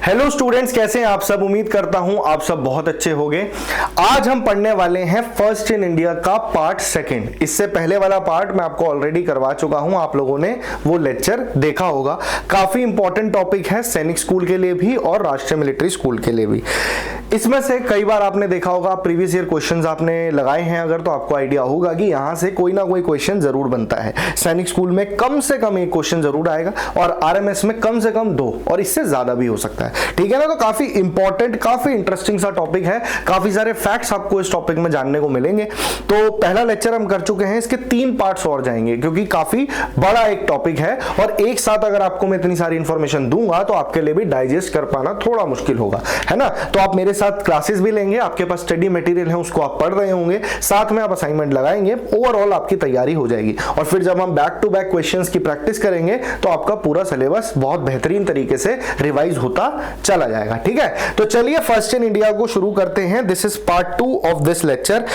Hello students, कैसे हैं आप सब। उम्मीद करता हूं आप सब बहुत अच्छे होंगे। आज हम पढ़ने वाले हैं फर्स्ट इन इंडिया का पार्ट सेकंड। इससे पहले वाला पार्ट मैं आपको ऑलरेडी करवा चुका हूं, आप लोगों ने वो लेक्चर देखा होगा। काफी इंपॉर्टेंट टॉपिक है सैनिक स्कूल के लिए भी और राष्ट्रीय मिलिट्री स्कूल के लिए भी। इसमें से कई बार आपने देखा होगा, प्रीवियस ईयर क्वेश्चंस आपने लगाए हैं अगर, तो आपको आइडिया होगा कि यहां से कोई ना कोई क्वेश्चन जरूर बनता है। सैनिक स्कूल में कम से कम एक क्वेश्चन जरूर आएगा और आरएमएस में कम से कम 2 और इससे ज्यादा भी हो सकता है। ठीक है ना। तो काफी इंपॉर्टेंट, काफी इंटरेस्टिंग सा टॉपिक है। काफी सारे फैक्ट्स आपको इस टॉपिक में जानने को मिलेंगे। तो पहला लेक्चर हम कर चुके हैं, इसके 3 पार्ट्स और जाएंगे क्योंकि काफी बड़ा एक टॉपिक है और एक साथ अगर आपको मैं इतनी सारी इंफॉर्मेशन दूंगा तो आपके लिए भी डाइजेस्ट कर पाना थोड़ा मुश्किल होगा, है ना। तो आप मेरे साथ क्लासेस भी लेंगे, आपके पास स्टडी मटेरियल है उसको आप पढ़ रहे होंगे, साथ में आप असाइनमेंट लगाएंगे, ओवरऑल आपकी तैयारी हो जाएगी। और फिर जब हम बैक टू बैक क्वेश्चंस की प्रैक्टिस करेंगे तो आपका पूरा सिलेबस बहुत बेहतरीन तरीके से रिवाइज होता चला जाएगा। ठीक है, तो चलिए फर्स्ट इन इंडिया को शुरू करते हैं। This is part 2 of this lecture.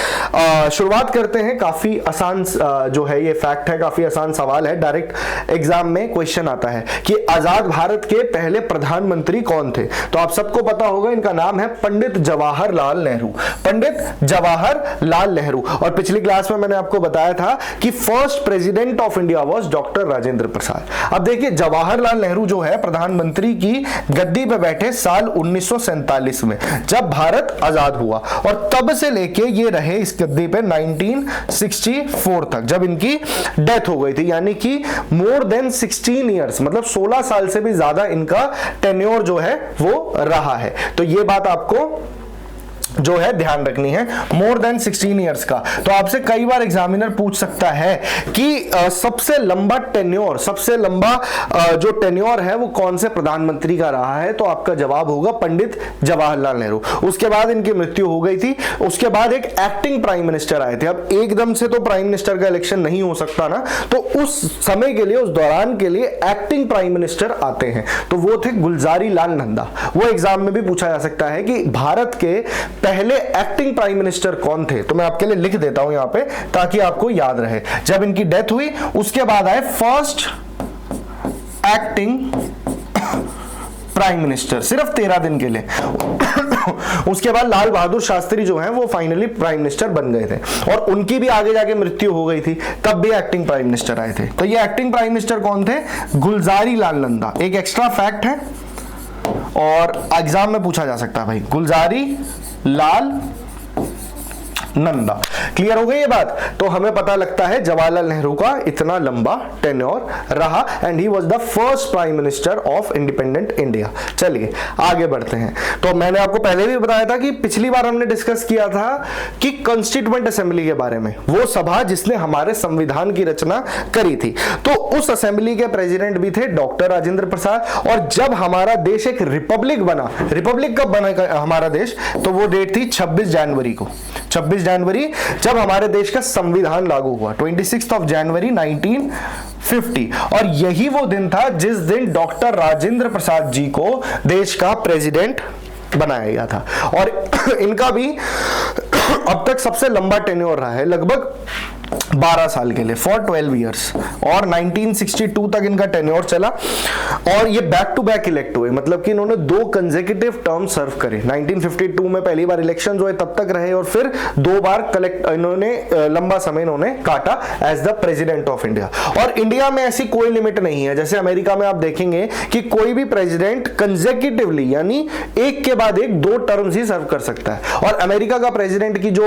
शुरुआत करते हैं। काफी आसान जो है ये फैक्ट है, काफी आसान सवाल है। डायरेक्ट एग्जाम में क्वेश्चन आता है कि आजाद भारत के पहले प्रधानमंत्री कौन थे। तो आप सबको पता होगा, इनका नाम है पंडित जवाहरलाल नेहरू। पंडित जवाहरलाल नेहरू। और पिछली क्लास में मैंने आपको बताया था कि first president of India was doctor Rajendra Prasad. अब देखिए, जवाहरलाल नेहरू जो है प्रधानमंत्री की गद्दी पे बैठे साल 1947 में, जब भारत आजाद हुआ, और तब से लेके ये रहे इस गद्दी पे 1964 तक, जब इनकी डेथ हो गई थी। यानी कि मोर देन 16 ईयर्स, मतलब 16 साल से भी ज्यादा इनका टेन्योर जो है वो रहा है। तो ये बात आपको जो है ध्यान रखनी है, मोर देन 16 ईयर्स का। तो आपसे कई बार एग्जामिनर पूछ सकता है कि सबसे लंबा टेन्योर, सबसे लंबा जो टेन्योर है वो कौन से प्रधानमंत्री का रहा है। तो आपका जवाब होगा पंडित जवाहरलाल नेहरू। उसके बाद इनकी मृत्यु हो गई थी। उसके बाद एक एक्टिंग प्राइम मिनिस्टर आए थे। अब एकदम से तो प्राइम मिनिस्टर का इलेक्शन नहीं हो सकता ना, तो उस समय के लिए, उस दौरान के लिए एक्टिंग प्राइम मिनिस्टर आते हैं। तो वो थे गुलजारी लाल नंदा। वो एग्जाम में भी पूछा जा सकता है कि भारत के पहले एक्टिंग प्राइम मिनिस्टर कौन थे। तो मैं आपके लिए लिख देता हूं यहां पे ताकि आपको याद रहे। जब इनकी डेथ हुई उसके बाद आए फर्स्ट एक्टिंग प्राइम मिनिस्टर, सिर्फ 13 दिन के लिए। उसके बाद लाल बहादुर शास्त्री जो हैं वो फाइनली प्राइम मिनिस्टर बन गए थे और उनकी भी आगे जाके मृत्यु हो गई थी, तब भी एक्टिंग प्राइम मिनिस्टर आए थे। तो ये एक्टिंग प्राइम मिनिस्टर कौन थे? गुलजारी लाल नंदा। एक एक्स्ट्रा फैक्ट है और एग्जाम में पूछा जा सकता है भाई, गुलजारी लाल नंदा। क्लियर हो गई ये बात। तो हमें पता लगता है जवाहरलाल नेहरू का इतना लंबा टेन्योर रहा and he was the first prime minister of independent India. चलिए आगे बढ़ते हैं। तो मैंने आपको पहले भी बताया था कि पिछली बार हमने डिस्कस किया था कि कॉन्स्टिट्यूएंट असेंबली के बारे में, वो सभा जिसने हमारे संविधान की रचना करी थी। तो उस असेंबली के प्रेसिडेंट भी थे डॉक्टर राजेंद्र प्रसाद। और जब हमारा देश एक रिपब्लिक बना, रिपब्लिक कब बना हमारा देश? तो वो डेट थी 26 जनवरी को। 26 जनवरी जब हमारे देश का संविधान लागू हुआ, 26 जनवरी 1950। और यही वो दिन था जिस दिन डॉक्टर राजेंद्र प्रसाद जी को देश का प्रेसिडेंट बनाया गया था। और इनका भी अब तक सबसे लंबा टेन्योर रहा है, लगभग 12 साल के लिए, फॉर 12 ईयर्स। और 1962 तक इनका टेन्योर चला और ये बैक टू बैक इलेक्ट हुए, मतलब कि इन्होंने 2 कंसेक्यूटिव टर्म सर्व करे। 1952 में पहली बार इलेक्शन हुए, तब तक रहे, और फिर 2 बार इन्होंने लंबा समय इन्होंने काटा as the president of India. और इंडिया में ऐसी कोई लिमिट नहीं है। जैसे अमेरिका में आप देखेंगे कि कोई भी प्रेसिडेंट कंसेक्यूटिवली, यानी एक के बाद एक 2 टर्म्स ही सर्व कर सकता है। और अमेरिका का प्रेसिडेंट की जो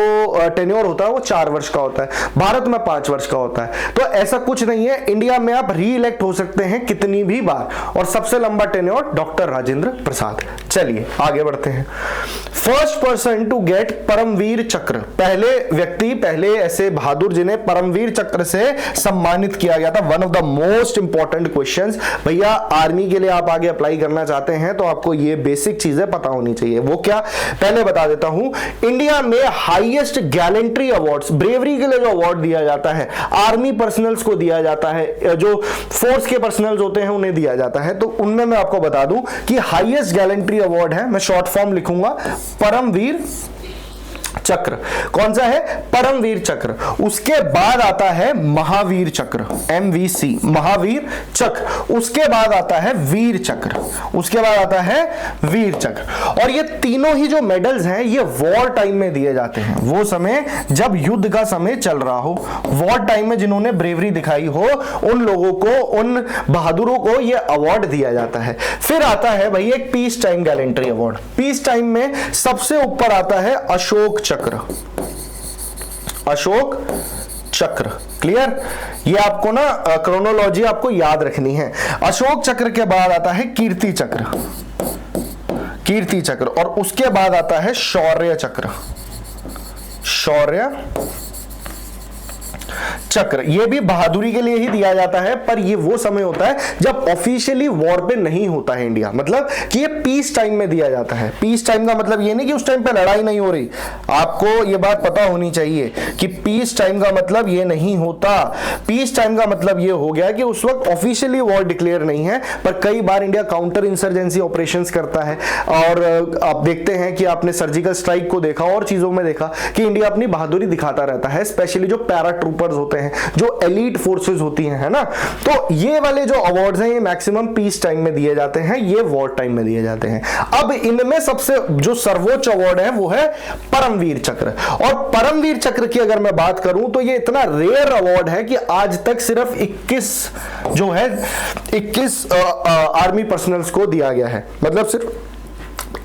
टेन्योर होता है वो 4 वर्ष का होता है, भारत में 5 वर्ष का होता है। तो ऐसा कुछ नहीं है, इंडिया में आप री इलेक्ट हो सकते हैं कितनी भी बार। और सबसे लंबा टेन्योर डॉक्टर राजेंद्र प्रसाद। चलिए आगे बढ़ते हैं। First person to get Param Vir Chakra, पहले व्यक्ति, पहले ऐसे बहादुर जिन्हें परमवीर चक्र से सम्मानित किया गया था। One of the most important questions. भैया आर्मी के लिए आप आगे अप्लाई करना चाहते हैं तो आपको ये बेसिक चीजें पता होनी चाहिए। वो क्या, पहले बता देता हूं। इंडिया में हाईएस्ट गैलेंट्री अवार्ड्स, ब्रेवरी के लिए जो अवार्ड दिया जाता है, आर्मी पर्सनल्स को दिया जाता है, जो फोर्स के पर्सनल्स होते हैं उन्हें दिया जाता है। तो उनमें मैं आपको बता दूं कि हाईएस्ट गैलेंट्री अवार्ड है, मैं शॉर्ट फॉर्म लिखूंगा, परमवीर चक्र। कौन सा है? परमवीर चक्र। उसके बाद आता है महावीर चक्र, MVC, महावीर चक्र। उसके बाद आता है वीर चक्र, उसके बाद आता है वीर चक्र। और ये तीनों ही जो मेडल्स हैं ये वॉर टाइम में दिए जाते हैं, वो समय जब युद्ध का समय चल रहा हो, वॉर टाइम में जिन्होंने ब्रेवरी दिखाई हो उन लोगों को, उन बहादुरों को ये अवार्ड दिया जाता है। फिर आता है भाई एक peace time gallantry award. Peace time में सबसे ऊपर आता है अशोक चक्र, अशोक चक्र। क्लियर? ये आपको ना क्रोनोलॉजी आपको याद रखनी है। अशोक चक्र के बाद आता है कीर्ति चक्र, कीर्ति चक्र। और उसके बाद आता है शौर्य चक्र, शौर्य चक्र। ये भी बहादुरी के लिए ही दिया जाता है, पर ये वो समय होता है जब ऑफिशियली वॉर पे नहीं होता है इंडिया, मतलब कि ये पीस टाइम में दिया जाता है। पीस टाइम का मतलब ये नहीं कि उस टाइम पे लड़ाई नहीं हो रही, आपको ये बात पता होनी चाहिए कि पीस टाइम का मतलब ये नहीं होता। पीस टाइम का मतलब ये हो गया कि उस वक्त ऑफिशियली वॉर डिक्लेयर नहीं है, पर कई बार इंडिया काउंटर इंसर्जेंसी ऑपरेशंस करता है। और आप देखते हैं कि आपने सर्जिकल स्ट्राइक को देखा और चीजों में देखा कि इंडिया अपनी बहादुरी दिखाता रहता है, स्पेशली जो पैरा ट्रूपर्स होते हैं, जो एलीट फोर्सेस होती हैं, है ना। तो ये वाले जो अवार्ड्स हैं ये मैक्सिमम पीस टाइम में दिए जाते हैं, ये वॉर टाइम में दिए जाते हैं। अब इनमें सबसे जो सर्वोच्च अवार्ड है वो है परमवीर चक्र। और परमवीर चक्र की अगर मैं बात करूं तो ये इतना रेयर अवार्ड है कि आज तक सिर्फ 21 आर्मी पर्सनल्स को दिया गया है, मतलब सिर्फ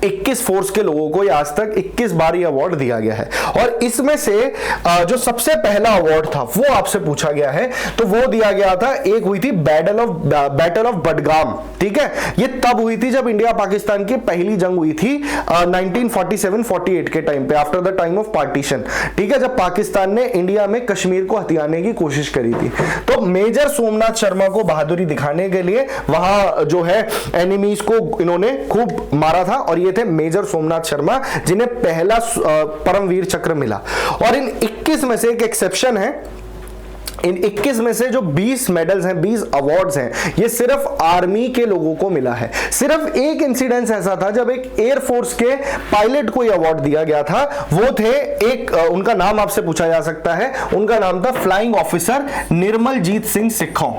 21 फोर्स के लोगों को आज तक 21 बार ये अवार्ड दिया गया है। और इसमें से जो सबसे पहला अवार्ड था वो आपसे पूछा गया है, तो वो दिया गया था, एक हुई थी बैटल ऑफ बडगाम। ठीक है, ये तब हुई थी जब इंडिया पाकिस्तान की पहली जंग हुई थी 1947-48 के टाइम पे, after the time of partition. ठीक है, जब पाकिस्तान ने इंडिया में कश्मीर को हथियाने की कोशिश करी थी, तो मेजर सोमनाथ शर्मा को बहादुरी दिखाने के लिए वहां जो है एनिमीज को इन्होंने खूब मारा था, और ये थे मेजर सोमनाथ शर्मा जिन्हें पहला परमवीर चक्र मिला। और इन 21 में से एक एक्सेप्शन है, इन 21 में से जो 20 मेडल्स हैं, 20 अवार्ड्स हैं, ये सिर्फ आर्मी के लोगों को मिला है। सिर्फ एक इंसिडेंस ऐसा था जब एक एयरफोर्स के पायलट को ये अवार्ड दिया गया था, वो थे एक उनका नाम आपसे पूछा जा सकता है, उनका नाम था फ्लाइंग ऑफिसर निर्मलजीत सिंह सिक्खों,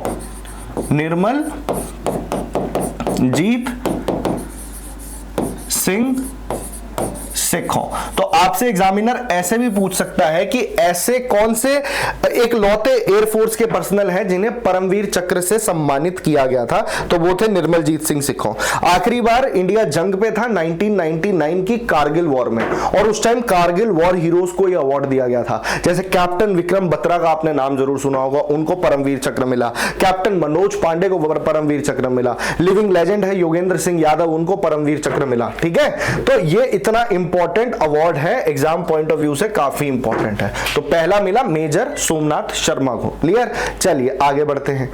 निर्मलजीत सिंह सिक्खों। तो आपसे एग्जामिनर ऐसे भी पूछ सकता है कि ऐसे कौन से एक लौते एयरफोर्स के पर्सनल हैं जिन्हें परमवीर चक्र से सम्मानित किया गया था, तो वो थे निर्मलजीत सिंह सिक्खों। आखिरी बार इंडिया जंग पे था 1999 की कारगिल वॉर में, और उस टाइम कारगिल वॉर हीरोज को यह अवार्ड दिया गया था। जैसे कैप्टन विक्रम बत्रा का आपने नाम जरूर सुना होगा, उनको परमवीर चक्र मिला। कैप्टन मनोज पांडे को परमवीर चक्र मिला। लिविंग लेजेंड है योगेंद्र सिंह यादव, उनको परमवीर चक्र मिला। ठीक है, तो ये इतना इंपॉर्टेंट अवार्ड है, एग्जाम पॉइंट ऑफ व्यू से काफी इंपॉर्टेंट है। तो पहला मिला मेजर सोमनाथ शर्मा को। क्लियर? चलिए आगे बढ़ते हैं।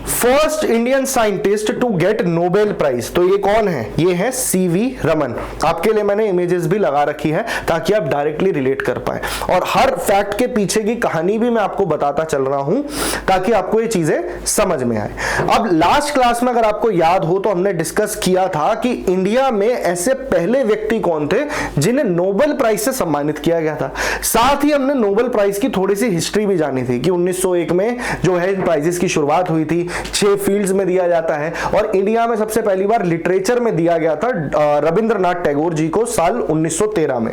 First Indian scientist to get Nobel prize, तो ये कौन है? ये है सीवी रमन। आपके लिए मैंने इमेजेस भी लगा रखी है ताकि आप डायरेक्टली रिलेट कर पाए, और हर फैक्ट के पीछे की कहानी भी मैं आपको बताता चल रहा हूं ताकि आपको ये चीजें समझ में आए। अब लास्ट क्लास में अगर आपको याद हो तो हमने डिस्कस किया था कि इंडिया में ऐसे पहले व्यक्ति कौन थे जिन्हें नोबेल प्राइज से सम्मानित किया गया था। साथ ही हमने नोबेल प्राइज की थोड़ी सी हिस्ट्री भी जानी थी कि 1901 में जो है इन प्राइजेस की शुरुआत हुई थी, 6 फील्ड्स में दिया जाता है, और इंडिया में सबसे पहली बार लिटरेचर में दिया गया था रविंद्रनाथ टैगोर जी को साल 1913 में।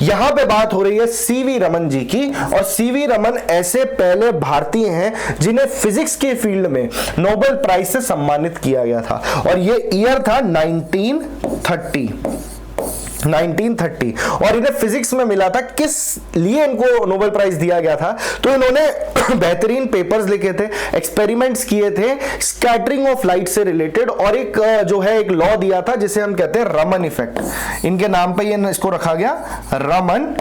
यहां पे बात हो रही है सीवी रमन जी की, और सीवी रमन ऐसे पहले भारतीय हैं जिन्हें फिजिक्स के फील्ड में नोबेल प्राइज से सम्मानित किया गया था, और ये ईयर था 1930, और इन्हें फिजिक्स में मिला था। किस लिए इनको नोबेल प्राइज दिया गया था? तो इन्होंने बेहतरीन पेपर्स लिखे थे, एक्सपेरिमेंट्स किए थे स्कैटरिंग ऑफ लाइट से रिलेटेड, और एक जो है एक लॉ दिया था जिसे हम कहते हैं रमन इफेक्ट। इनके नाम पे ये इसको रखा गया रमन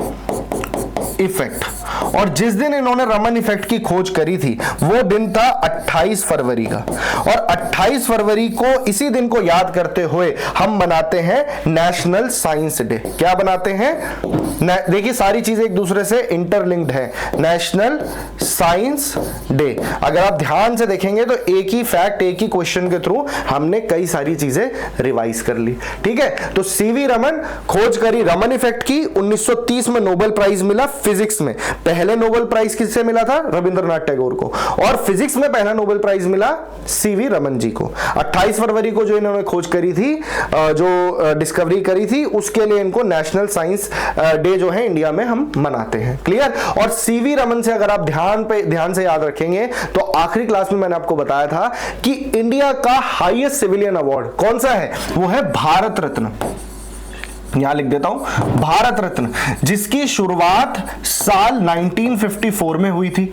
इफेक्ट। और जिस दिन इन्होंने रमन इफेक्ट की खोज करी थी वो दिन था 28 फरवरी का, और 28 फरवरी को इसी दिन को याद करते हुए हम बनाते हैं नेशनल साइंस डे। क्या बनाते हैं? देखिए सारी चीजें एक दूसरे से इंटरलिंक्ड है। नेशनल साइंस डे, अगर आप ध्यान से देखेंगे तो एक ही फैक्ट, एक ही क्वेश्चन के थ्रू हमने कई सारी चीजें रिवाइज कर ली। ठीक है, तो सीवी रमन, खोज करी रमन इफेक्ट की, 1930 में नोबेल प्राइज मिला फिजिक्स में। पहले नोबेल प्राइज किससे मिला था? रविंद्रनाथ टैगोर को। और फिजिक्स में पहला नोबेल प्राइज मिला सीवी रमन जी को। 28 फरवरी को जो इन्होंने खोज करी थी, जो डिस्कवरी करी थी, उसके लिए इनको नेशनल साइंस डे जो है इंडिया में हम मनाते हैं। क्लियर? और सीवी रमन से अगर आप ध्यान से याद रखेंगे तो आखिरी क्लास में मैंने आपको बताया था कि इंडिया का हाईएस्ट सिविलियन अवार्ड कौन सा है? वो है भारत रत्न। यहां लिख देता हूं, भारत रत्न, जिसकी शुरुआत साल 1954 में हुई थी।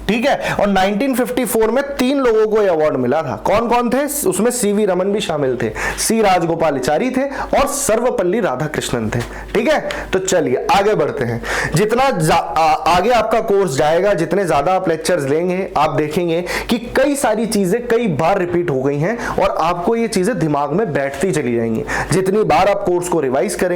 ठीक है, और 1954 में 3 लोगों को यह अवार्ड मिला था। कौन कौन थे? उसमें सीवी रमन भी शामिल थे, सी राजगोपालाचारी थे और सर्वपल्ली राधाकृष्णन थे। ठीक है, तो चलिए आगे बढ़ते हैं। जितना आगे आपका कोर्स जाएगा, जितने ज्यादा आप लेक्चर्स लेंगे, आप देखेंगे कि कई सारी चीजें कई बार रिपीट हो गई हैं और आपको ये चीजें दिमाग में बैठती चली जाएंगी। जितनी बार आप कोर्स को रिवाइज करेंगे,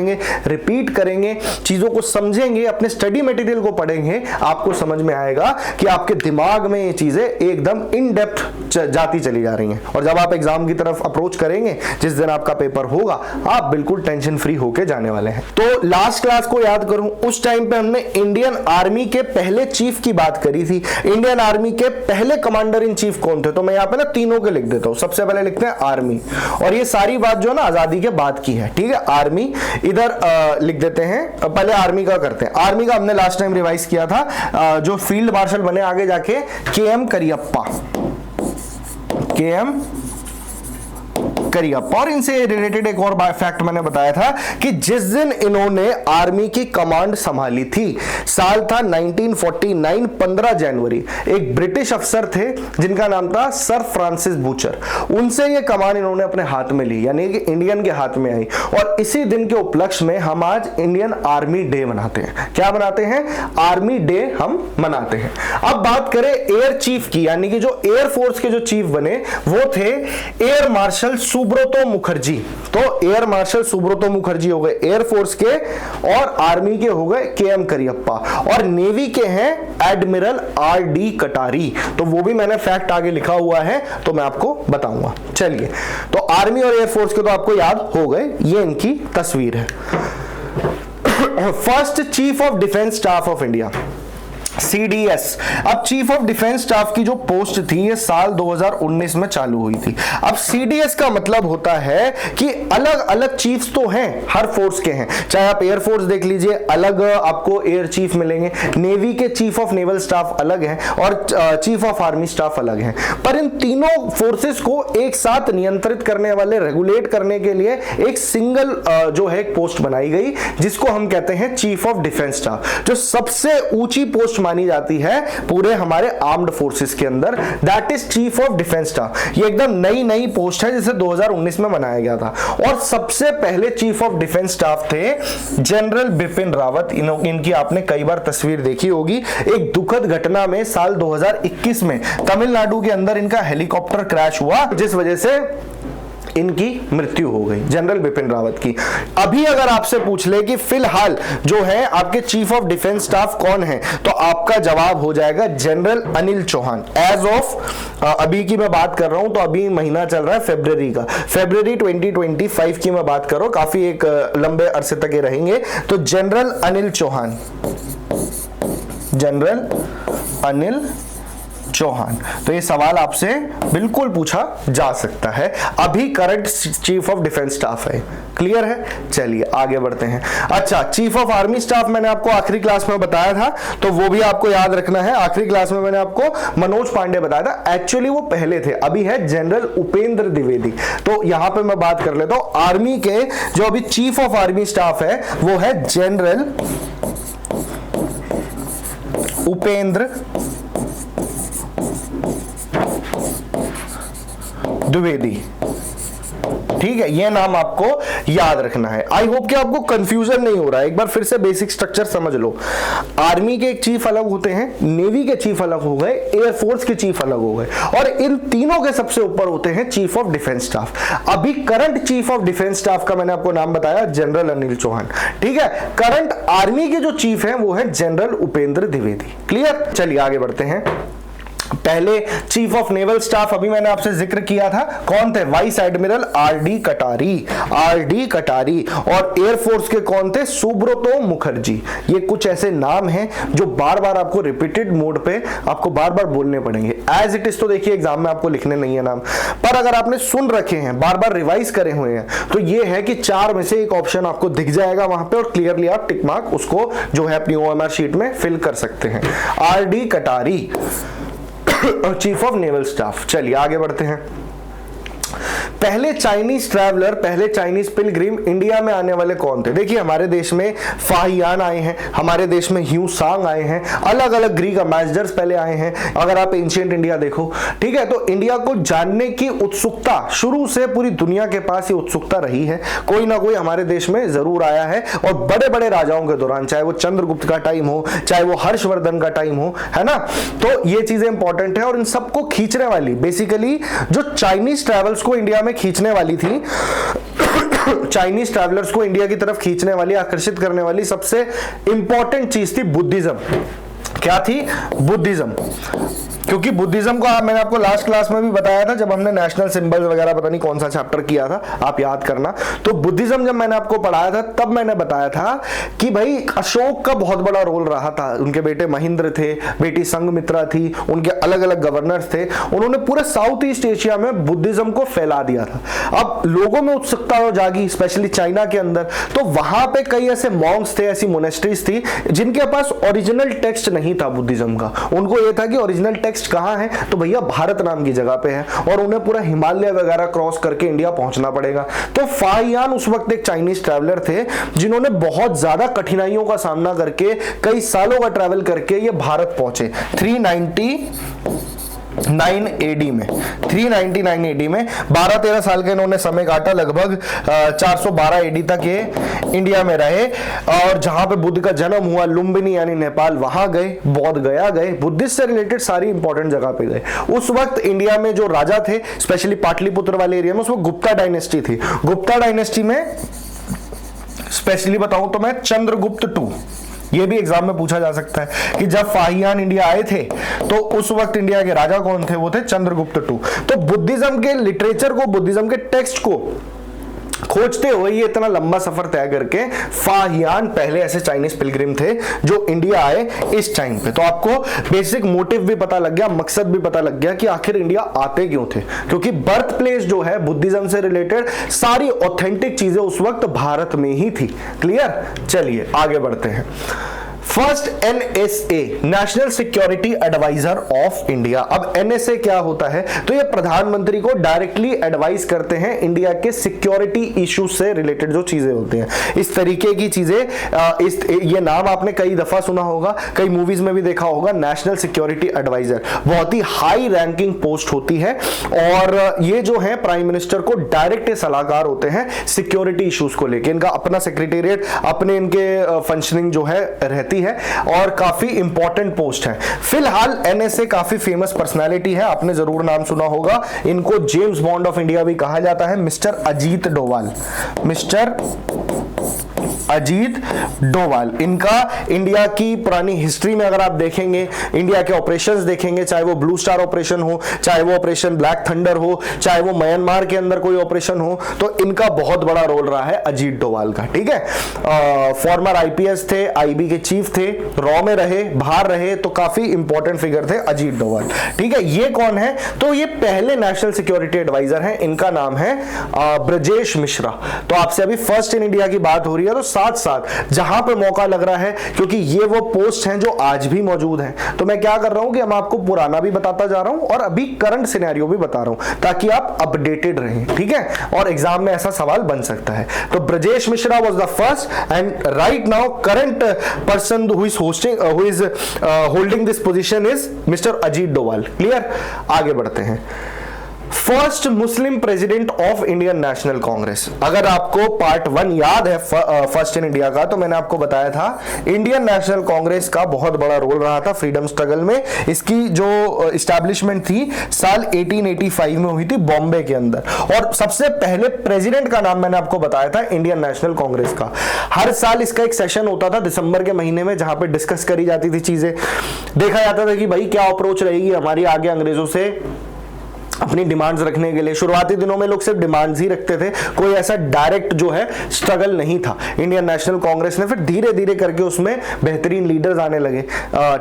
रिपीट करेंगे, चीजों को समझेंगे, अपने स्टडी मटेरियल को पढ़ेंगे, आपको समझ में आएगा कि आपके दिमाग में ये चीजें एकदम इन डेप्थ जाती चली जा रही हैं। और जब आप एग्जाम की तरफ अप्रोच करेंगे, जिस दिन आपका पेपर होगा, आप बिल्कुल टेंशन फ्री होके जाने वाले हैं। तो लास्ट क्लास को याद करूं, उस टाइम पे हमने इंडियन आर्मी के पहले चीफ की बात करी थी। इंडियन आर्मी के पहले कमांडर इन चीफ कौन थे? तो मैं यहां पे ना तीनों के लिख देता हूं। सबसे पहले लिखते हैं आर्मी, और ये सारी बात जो है ना आजादी के बाद की है। ठीक है, आर्मी इधर लिख देते हैं। पहले आर्मी का करते हैं। आर्मी का हमने लास्ट टाइम रिवाइज किया था, जो फील्ड मार्शल बने आगे जाके, के.एम. करियप्पा। के.एम. करियप्पा। और इनसे रिलेटेड एक और फैक्ट मैंने बताया था कि जिस दिन इन्होंने आर्मी की कमांड संभाली थी, साल था 1949, 15 जनवरी। एक ब्रिटिश अफसर थे जिनका नाम था सर फ्रांसिस बूचर। उनसे ये कमांड इन्होंने अपने हाथ में ली, यानी कि इंडियन के हाथ में आई। और इसी दिन के उपलक्ष्य में हम आज इंडियन आर्मी डे मनाते हैं। क्या मनाते हैं? आर्मी डे हम मनाते हैं। अब बात करें एयर चीफ की, यानी कि जो एयर फोर्स के जो चीफ बने वो थे एयर मार्शल सुब्रतो मुखर्जी। तो एयर मार्शल सुब्रतो मुखर्जी हो गए एयर फोर्स के, और आर्मी के हो गए के.एम. करियप्पा, और नेवी के हैं एडमिरल आर.डी. कटारी। तो वो भी मैंने फैक्ट आगे लिखा हुआ है, तो मैं आपको बताऊंगा। चलिए, तो आर्मी और एयर फोर्स के तो आपको याद हो गए, ये इनकी तस्वीर है। First chief of defence staff of India, CDS। अब चीफ ऑफ डिफेंस स्टाफ की जो पोस्ट थी ये साल 2019 में चालू हुई थी। अब CDS का मतलब होता है कि अलग अलग चीफ्स तो हैं, हर फोर्स के हैं। चाहे आप एयर फोर्स देख लीजिए, अलग आपको एयर चीफ मिलेंगे, नेवी के चीफ ऑफ नेवल स्टाफ अलग हैं, और चीफ ऑफ आर्मी स्टाफ अलग हैं। पर इन तीनों फोर्सेस को एक साथ नियंत्रित करने वाले, रेगुलेट करने के लिए एक सिंगल जो है पोस्ट बनाई गई, जिसको हम कहते हैं चीफ ऑफ डिफेंस स्टाफ, जो सबसे ऊंची पोस्ट मानी जाती है पूरे हमारे आर्म्ड फोर्सेस के अंदर। That is chief of defence staff. ये एकदम नई पोस्ट है, जिसे 2019 में बनाया गया था। और सबसे पहले चीफ ऑफ डिफेंस स्टाफ थे जनरल बिपिन रावत। इनकी आपने कई बार तस्वीर देखी होगी। एक दुखद घटना में साल 2021 में तमिलनाडु के अंदर इनका हेलीकॉप्टर क्रैश हुआ, जिस वजह से इनकी मृत्यु हो गई, जनरल बिपिन रावत की। अभी अगर आपसे पूछ ले कि फिलहाल जो है आपके चीफ ऑफ डिफेंस स्टाफ कौन है, तो आपका जवाब हो जाएगा general Anil Chauhan. As of अभी की मैं बात कर रहा हूं, तो अभी महीना चल रहा है फरवरी का, फरवरी 2025 की मैं बात कर रहा हूं, काफी एक लंबे अरसे तक ये रहेंगे। तो जनरल अनिल चौहान, जनरल अनिल चौहान। तो ये सवाल आपसे बिल्कुल पूछा जा सकता है। अभी current chief of defence staff है। क्लियर है? चलिए आगे बढ़ते हैं। अच्छा, चीफ ऑफ आर्मी स्टाफ मैंने आपको आखिरी क्लास में बताया था, तो वो भी आपको याद रखना है। आखिरी क्लास में मैंने आपको मनोज पांडे बताया था, एक्चुअली वो पहले थे। अभी है जनरल उपेंद्र द्विवेदी। तो यहां पे मैं बात कर लेता हूं, आर्मी के जो अभी चीफ ऑफ आर्मी स्टाफ है वो है जनरल उपेंद्र द्विवेदी। ठीक है, ये नाम आपको याद रखना है। आई होप कि आपको कंफ्यूजन नहीं हो रहा है। एक बार फिर से बेसिक स्ट्रक्चर समझ लो। आर्मी के एक चीफ अलग होते हैं, नेवी के चीफ अलग हो गए, एयरफोर्स के चीफ अलग हो गए, और इन तीनों के सबसे ऊपर होते हैं चीफ ऑफ डिफेंस स्टाफ। अभी current chief of defence staff का मैंने आपको नाम बताया, जनरल अनिल चौहान। ठीक है, करंट आर्मी के जो चीफ हैं वो है जनरल उपेंद्र द्विवेदी। क्लियर, चलिए आगे बढ़ते हैं। पहले चीफ ऑफ नेवल स्टाफ अभी मैंने आपसे जिक्र किया था, कौन थे? Vice admiral RD. कटारी। और एयरफोर्स के कौन थे? सुब्रतो मुखर्जी। ये कुछ ऐसे नाम हैं जो बार बार आपको रिपीटेड मोड पे आपको बार बार बोलने पड़ेंगे। एज इट इज तो देखिए एग्जाम में आपको लिखने नहीं है नाम, पर अगर आपने सुन रखे हैं, बार बार रिवाइज करे हुए हैं, तो ये है कि 4 में से एक ऑप्शन आपको दिख जाएगा वहां पे, और क्लियरली आप टिक मार्क उसको जो है अपनी OMR शीट में फिल कर सकते हैं। आर.डी. कटारी, चीफ ऑफ नेवल स्टाफ। चलिए आगे बढ़ते हैं। पहले चाइनीज ट्रैवलर, पहले चाइनीज पिलग्रिम इंडिया में आने वाले कौन थे? देखिए हमारे देश में फाहियान आए हैं, हमारे देश में ह्यू सांग आए हैं, अलग अलग ग्रीक अम्बेसडर्स पहले आए हैं। अगर आप एंशिएंट इंडिया देखो, ठीक है, तो इंडिया को जानने की उत्सुकता शुरू से पूरी दुनिया के पास ये उत्सुकता रही है। कोई ना कोई हमारे देश में जरूर आया है, और बड़े बड़े राजाओं के दौरान, चाहे वो चंद्रगुप्त का टाइम हो, चाहे वो हर्षवर्धन का टाइम हो, है ना, तो ये चीजें इंपॉर्टेंट है। और इन सबको खींचने वाली, बेसिकली जो चाइनीज ट्रैवल्स को इंडिया में खींचने वाली थी, चाइनीज ट्रैवलर्स को इंडिया की तरफ खींचने वाली, आकर्षित करने वाली सबसे इंपॉर्टेंट चीज थी बुद्धिज्म। क्या थी? बुद्धिज्म। क्योंकि बुद्धिज्म को मैंने आपको लास्ट क्लास में भी बताया था, जब हमने नेशनल सिंबल्स वगैरह पता नहीं कौन सा चैप्टर किया था, आप याद करना। तो बुद्धिज्म जब मैंने आपको पढ़ाया था, तब मैंने बताया था कि भाई अशोक का बहुत बड़ा रोल रहा था। उनके बेटे महेंद्र थे, बेटी संघमित्रा थी, उनके अलग अलग गवर्नर्स थे, उन्होंने पूरे साउथ ईस्ट एशिया में बुद्धिज्म को फैला दिया था। अब लोगों में उत्सुकता जागी, स्पेशली चाइना के अंदर, तो वहां पे कई ऐसे मॉन्क्स थे, ऐसी मोनेस्ट्रीज थी जिनके पास ओरिजिनल टेक्स्ट नहीं था बुद्धिज्म का। उनको यह था कि ओरिजिनल टेक्स्ट कहां है, तो भैया भारत नाम की जगह पे है, और उन्हें पूरा हिमालय वगैरह क्रॉस करके इंडिया पहुंचना पड़ेगा। तो फाहियान उस वक्त एक चाइनीज ट्रैवलर थे जिन्होंने बहुत ज्यादा कठिनाइयों का सामना करके, कई सालों का ट्रैवल करके ये भारत पहुंचे 399 एडी में। 399 एडी में 12-13 साल के इन्होंने समय काटा, लगभग 412 एडी तक ये इंडिया में रहे। और जहां पे बुद्ध का जन्म हुआ, लुम्बिनी यानी नेपाल, वहां गए, बौद्ध गया गए, बुद्धिस्ट से रिलेटेड सारी इंपॉर्टेंट जगह पे गए। उस वक्त इंडिया में जो राजा थे, स्पेशली पाटलिपुत्र वाले एरिया में, उसमें गुप्ता डायनेस्टी थी। गुप्ता डायनेस्टी में स्पेशली बताऊं तो मैं चंद्रगुप्त टू, ये भी एग्जाम में पूछा जा सकता है कि जब फाहियान इंडिया आए थे तो उस वक्त इंडिया के राजा कौन थे? वो थे चंद्रगुप्त टू। तो बुद्धिज्म के लिटरेचर को, बुद्धिज्म के टेक्स्ट को खोजते हुए ये इतना लंबा सफर तय करके, फाहियान पहले ऐसे चाइनीज पिलग्रिम थे जो इंडिया आए इस टाइम पे। तो आपको बेसिक मोटिव भी पता लग गया, मकसद भी पता लग गया कि आखिर इंडिया आते क्यों थे, क्योंकि बर्थ प्लेस जो है बुद्धिज्म से रिलेटेड सारी ऑथेंटिक चीजें उस वक्त भारत में ही थी। क्लियर, चलिए आगे बढ़ते हैं। First NSA, national security adviser of India. अब NSA क्या होता है? तो ये प्रधानमंत्री को डायरेक्टली एडवाइस करते हैं इंडिया के सिक्योरिटी इश्यूज से रिलेटेड जो चीजें होती हैं, इस तरीके की चीजें। ये नाम आपने कई दफा सुना होगा, कई मूवीज में भी देखा होगा, नेशनल सिक्योरिटी एडवाइजर। बहुत ही हाई रैंकिंग पोस्ट होती है, और ये जो है प्राइम मिनिस्टर को डायरेक्ट सलाहकार होते हैं सिक्योरिटी इश्यूज को लेकर। इनका अपना सेक्रेटेरिएट, अपने इनके फंक्शनिंग जो है रहती है, और काफी इंपॉर्टेंट पोस्ट है। फिलहाल NSA काफी फेमस पर्सनालिटी है, आपने जरूर नाम सुना होगा। इनको जेम्स बॉन्ड ऑफ इंडिया भी कहा जाता है, मिस्टर अजीत डोवाल। मिस्टर अजीत डोवाल। इनका इंडिया की पुरानी हिस्ट्री में अगर आप देखेंगे, इंडिया के ऑपरेशंस देखेंगे, चाहे वो ब्लू स्टार ऑपरेशन हो, चाहे वो ऑपरेशन ब्लैक थंडर हो, चाहे वो म्यांमार के अंदर कोई ऑपरेशन हो, तो इनका बहुत बड़ा रोल रहा है अजीत डोवाल का। ठीक है, फॉर्मर IPS थे, IB के चीफ थे, रॉ में रहे, बाहर रहे, तो काफी इंपॉर्टेंट फिगर थे अजीत डोवाल। ठीक है, ये कौन है? तो ये पहले नेशनल सिक्योरिटी एडवाइजर हैं, इनका नाम है ब्रजेश मिश्रा। तो आपसे अभी फर्स्ट इन इंडिया की बात हो रही है, तो साथ साथ जहां पे मौका लग रहा है, क्योंकि ये वो पोस्ट हैं जो आज भी मौजूद हैं, तो मैं क्या कर रहा हूं कि मैं आपको पुराना भी बताता जा रहा हूं और अभी करंट सिनेरियो भी बता रहा हूं, ताकि आप अपडेटेड रहें। ठीक है, और एग्जाम में ऐसा सवाल बन सकता है। तो Brajesh Mishra was the first, and right now current person who is holding this position is mister Ajit Doval. Clear, आगे बढ़ते हैं। First Muslim president of Indian national Congress. अगर आपको पार्ट 1 याद है फर्स्ट इन इंडिया का, तो मैंने आपको बताया था इंडियन नेशनल कांग्रेस का बहुत बड़ा रोल रहा था फ्रीडम स्ट्रगल में। इसकी जो एस्टैब्लिशमेंट थी साल 1885 में हुई थी बॉम्बे के अंदर, और सबसे पहले प्रेसिडेंट का नाम मैंने आपको बताया था इंडियन नेशनल कांग्रेस का। हर साल इसका एक सेशन होता था दिसंबर के महीने में, जहां पे डिस्कस करी जाती थी चीजें, देखा जाता था कि भाई क्या अप्रोच रहेगी हमारी आगे अंग्रेजों से अपनी डिमांड्स रखने के लिए। शुरुआती दिनों में लोग सिर्फ डिमांड्स ही रखते थे, कोई ऐसा डायरेक्ट जो है स्ट्रगल नहीं था। इंडियन नेशनल कांग्रेस ने फिर धीरे धीरे करके उसमें बेहतरीन लीडर्स आने लगे,